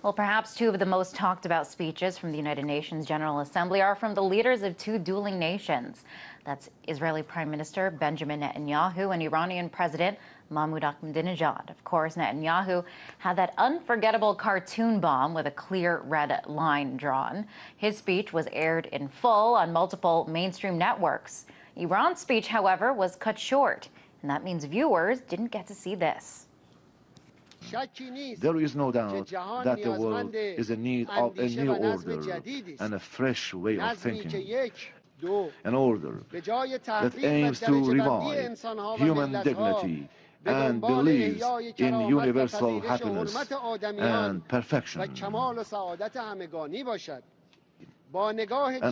Well, perhaps two of the most talked about speeches from the United Nations General Assembly are from the leaders of two dueling nations. That's Israeli Prime Minister Benjamin Netanyahu and Iranian President Mahmoud Ahmadinejad. Of course, Netanyahu had that unforgettable cartoon bomb with a clear red line drawn. His speech was aired in full on multiple mainstream networks. Iran's speech, however, was cut short, and that means viewers didn't get to see this. There is no doubt that the world is in need of a new order and a fresh way of thinking. An order that aims to revive human dignity and believes in universal happiness and perfection. An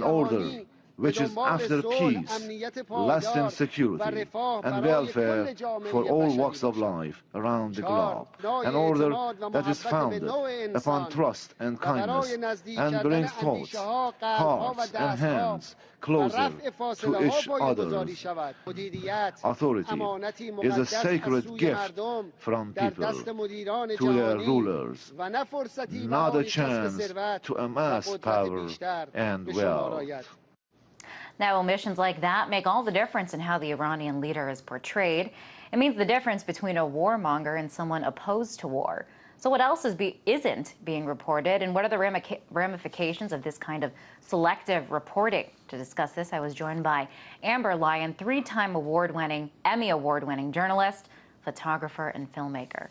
order which is after peace, lasting security, and welfare for all walks of life around the globe. An order that is founded upon trust and kindness and brings thoughts, hearts, and hands closer to each other. Authority is a sacred gift from people to their rulers, not a chance to amass power and wealth. Now, omissions like that make all the difference in how the Iranian leader is portrayed. It means the difference between a warmonger and someone opposed to war. So what else isn't being reported, and what are the ramifications of this kind of selective reporting? To discuss this, I was joined by Lyon, three-time Emmy Award-winning journalist, photographer, and filmmaker.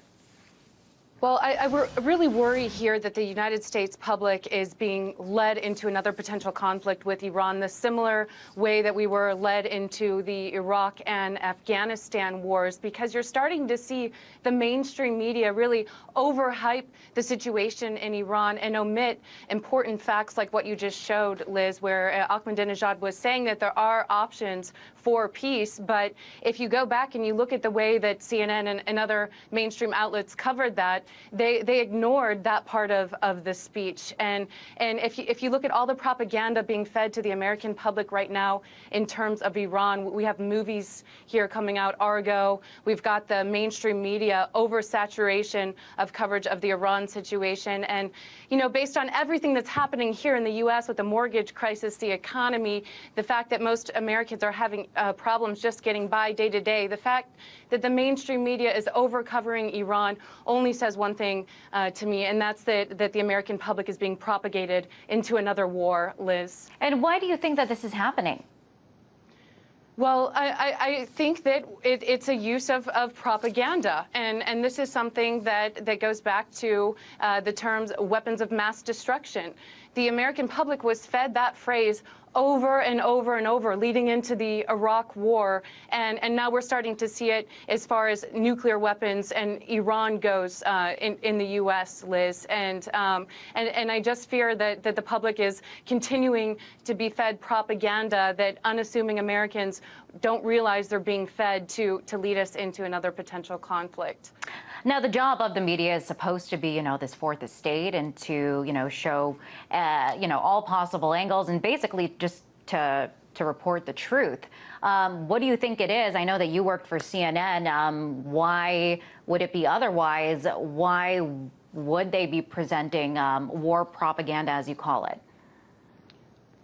Well, I really worry here that the United States public is being led into another potential conflict with Iran, the similar way that we were led into the Iraq and Afghanistan wars, because you're starting to see the mainstream media really overhype the situation in Iran and omit important facts like what you just showed, Liz, where Ahmadinejad was saying that there are options for peace. But if you go back and you look at the way that CNN and other mainstream outlets covered that, they ignored that part of the speech. And if you look at all the propaganda being fed to the American public right now in terms of Iran, we have movies here coming out, Argo. We've got the mainstream media oversaturation of coverage of the Iran situation. And, you know, based on everything that's happening here in the U.S. with the mortgage crisis, the economy, the fact that most Americans are having problems just getting by day to day, the fact that the mainstream media is over-covering Iran only says one thing to me, and that's that the American public is being propagated into another war, Liz. And why do you think that this is happening? Well, I think that it's a use of propaganda, and this is something that goes back to the terms weapons of mass destruction. The American public was fed that phrase over and over and over leading into the Iraq war, and now we're starting to see it as far as nuclear weapons and Iran goes in the U.S., Liz, and I just fear that the public is continuing to be fed propaganda that unassuming Americans don't realize they're being fed to lead us into another potential conflict. Now, the job of the media is supposed to be, you know, this fourth estate and to, you know, show, all possible angles and basically just to report the truth. What do you think it is? I know that you worked for CNN. Why would it be otherwise? Why would they be presenting war propaganda, as you call it?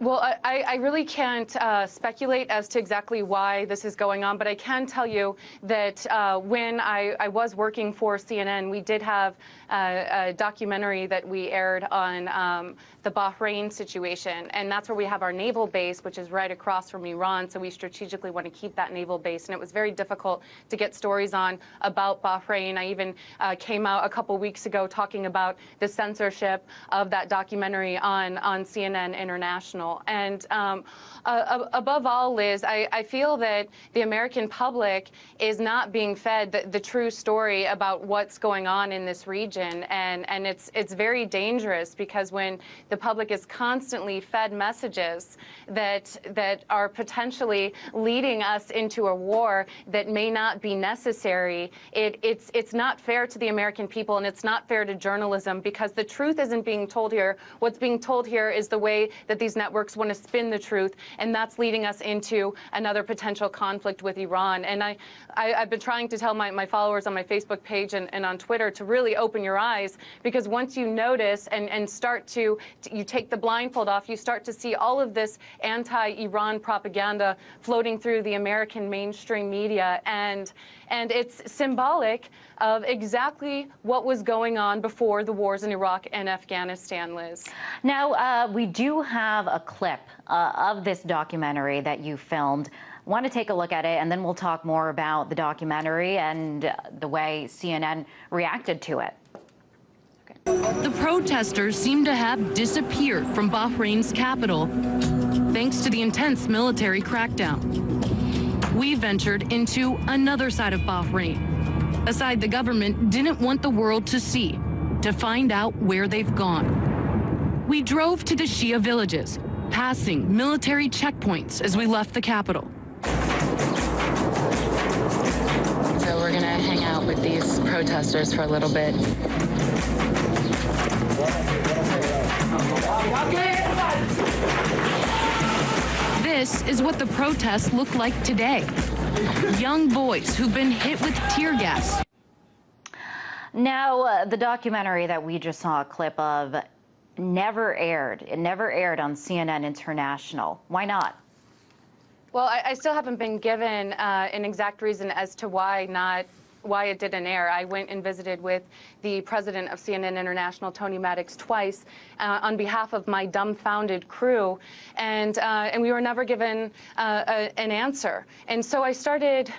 Well, I really can't speculate as to exactly why this is going on, but I can tell you that when I was working for CNN, we did have a documentary that we aired on the Bahrain situation, and that's where we have our naval base, which is right across from Iran, so we strategically want to keep that naval base, and it was very difficult to get stories on about Bahrain. I even came out a couple weeks ago talking about the censorship of that documentary on CNN International. And above all, Liz, I feel that the American public is not being fed the true story about what's going on in this region, and it's very dangerous, because when the public is constantly fed messages that are potentially leading us into a war that may not be necessary, it's not fair to the American people, and it's not fair to journalism, because the truth isn't being told here. What's being told here is the way that these networks networks want to spin the truth, and that's leading us into another potential conflict with Iran. And I've been trying to tell my followers on my Facebook page and on Twitter to really open your eyes, because once you notice and start to, you take the blindfold off, you start to see all of this anti-Iran propaganda floating through the American mainstream media, and it's symbolic of exactly what was going on before the wars in Iraq and Afghanistan, Liz. Now, we do have a clip of this documentary that you filmed. Want to take a look at it, and then we'll talk more about the documentary and the way CNN reacted to it. The protesters seem to have disappeared from Bahrain's capital, thanks to the intense military crackdown. We ventured into another side of Bahrain, a side the government didn't want the world to see, to find out where they've gone. We drove to the Shia villages, passing military checkpoints as we left the capital. So we're gonna hang out with these protesters for a little bit. This is what the protests look like today. Young boys who've been hit with tear gas. Now, the documentary that we just saw a clip of never aired. It never aired on CNN International. Why not? Well, I still haven't been given an exact reason as to why it didn't air. I went and visited with the president of CNN International, Tony Maddox, twice on behalf of my dumbfounded crew, and we were never given an answer. And so I started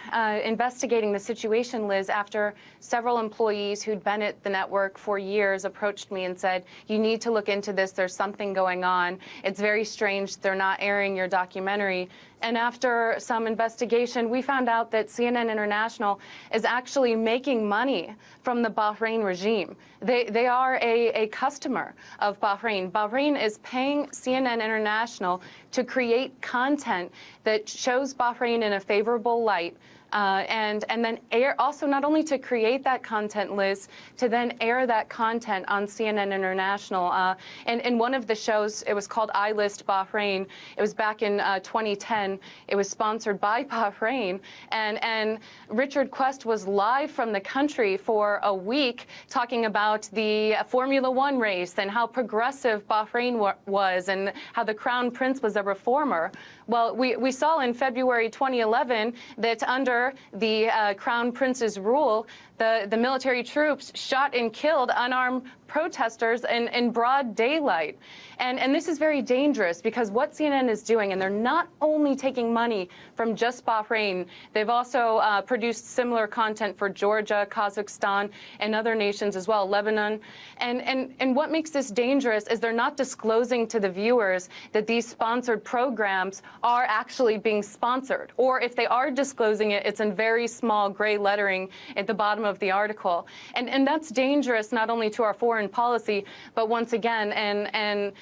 investigating the situation, Liz, after several employees who'd been at the network for years approached me and said, you need to look into this. There's something going on. It's very strange. They're not airing your documentary. And after some investigation, we found out that CNN International is actually making money from the Bahrain regime. They are a customer of Bahrain. Bahrain is paying CNN International to create content that shows Bahrain in a favorable light. And then air, also not only to create that content, Liz, to then air that content on CNN International. And in one of the shows, it was called I List Bahrain. It was back in 2010. It was sponsored by Bahrain. And Richard Quest was live from the country for a week talking about the Formula One race and how progressive Bahrain was and how the Crown Prince was a reformer. Well, we saw in February 2011 that under the Crown Prince's rule, the military troops shot and killed unarmed protesters in broad daylight. And this is very dangerous, because what CNN is doing, and they're not only taking money from just Bahrain, they've also produced similar content for Georgia, Kazakhstan, and other nations as well, Lebanon. And what makes this dangerous is they're not disclosing to the viewers that these sponsored programs are actually being sponsored. Or if they are disclosing it, it's in very small gray lettering at the bottom of the article. And that's dangerous not only to our foreign policy, but once again,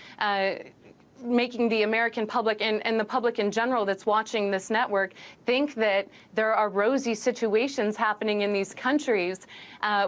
making the American public and the public in general that's watching this network think that there are rosy situations happening in these countries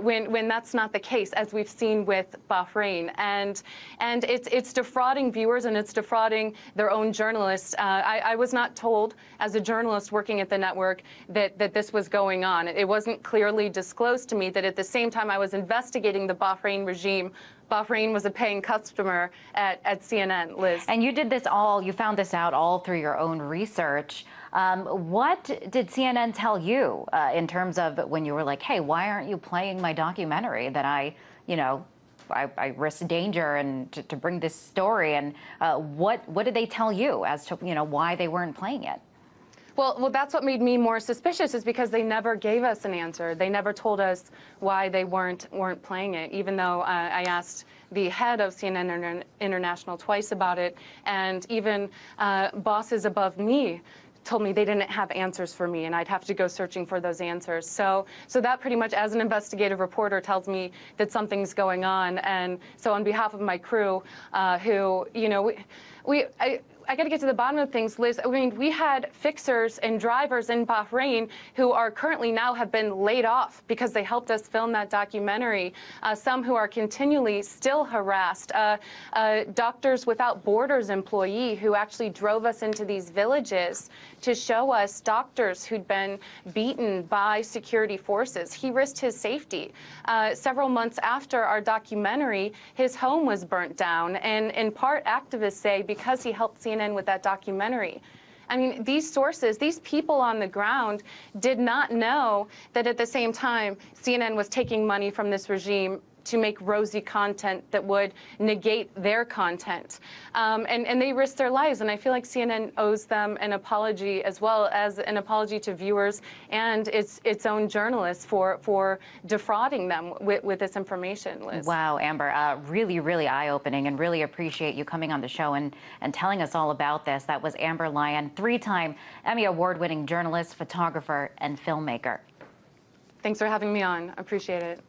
when that's not the case, as we've seen with Bahrain. And it's defrauding viewers, and it's defrauding their own journalists. I was not told, as a journalist working at the network, that this was going on. It wasn't clearly disclosed to me that at the same time I was investigating the Bahrain regime, Bahrain was a paying customer at CNN, Liz. And you did this all, you found this out all through your own research. What did CNN tell you in terms of when you were like, hey, why aren't you playing my documentary that I risk danger and to bring this story? And what did they tell you as to, why they weren't playing it? Well, that's what made me more suspicious, is because they never gave us an answer. They never told us why they weren't playing it, even though I asked the head of CNN International twice about it, and even bosses above me told me they didn't have answers for me, and I'd have to go searching for those answers. So that pretty much, as an investigative reporter, tells me that something's going on. And so on behalf of my crew, who, I got to get to the bottom of things, Liz. I mean, we had fixers and drivers in Bahrain who are currently now have been laid off because they helped us film that documentary. Some who are continually still harassed. Doctors Without Borders employee who actually drove us into these villages to show us doctors who'd been beaten by security forces. He risked his safety. Several months after our documentary, his home was burnt down, and in part activists say because he helped CNN with that documentary. I mean, these sources, these people on the ground did not know that at the same time CNN was taking money from this regime to make rosy content that would negate their content. And they risked their lives. And I feel like CNN owes them an apology, as well as an apology to viewers and its own journalists for defrauding them with this information, Liz. Wow, Amber, really, really eye-opening, and really appreciate you coming on the show and telling us all about this. That was Amber Lyon, 3-time Emmy Award-winning journalist, photographer, and filmmaker. Thanks for having me on. I appreciate it.